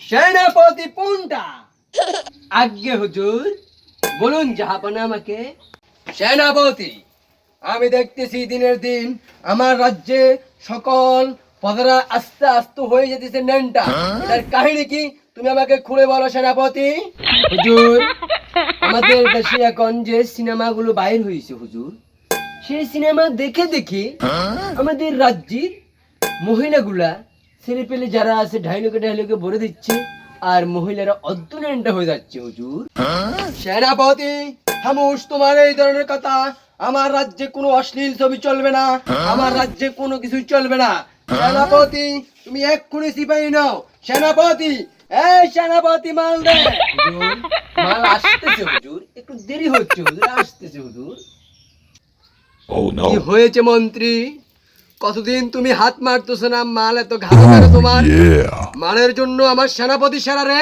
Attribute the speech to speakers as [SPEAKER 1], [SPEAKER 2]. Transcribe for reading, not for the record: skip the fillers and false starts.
[SPEAKER 1] সেনাপতি পুন্টা। আজ্ঞে হুজুর, বলুন জাহাপনা আমাকে। সেনাপতি, আমি দেখতেছি দিনের দিন আমার রাজ্যে সকল প্রজারা আস্তে আস্তে হয়ে যেতেছে নেনটা। এটার কাহিনী কি তুমি আমাকে খুলে বলো সেনাপতি। হুজুর, আমাদের দেশে এখন যে সিনেমাগুলো বাইর হয়েছে হুজুর, সেই সিনেমা দেখে দেখে আমাদের রাজ্যের মহিলাগুলা ছেলে পেলে যারা আছে ঢাইলোকে ঢাইলোকে ভরে দিচ্ছে, আর মহিলারা অর্ধনেনটা হয়ে যাচ্ছে হুজুর। সেনাপতি, খামোশ তোমার এই ধরনের কথা। আমার রাজ্যে কোনো অশ্লীল ছবি চলবে না, আমার রাজ্যে কোনো কিছু চলবে না। সেনাপতি, তুমি এক্ষুনি সিপাহী নাও। সেনাপতি, এই সেনাপতি, মাল দে। হুজুর, মাল আসতেছে হুজুর, একটু দেরি হচ্ছে হুজুর, আসতেছে হুজুর।
[SPEAKER 2] Oh
[SPEAKER 1] কি
[SPEAKER 2] no.
[SPEAKER 1] হয়েছে মন্ত্রী? কতদিন তুমি হাত মারতেছো না, মাল এত ঘাম কেন তোমার?
[SPEAKER 2] Yeah.
[SPEAKER 1] মালের জন্য আমার সেনাপতি সেরা রে।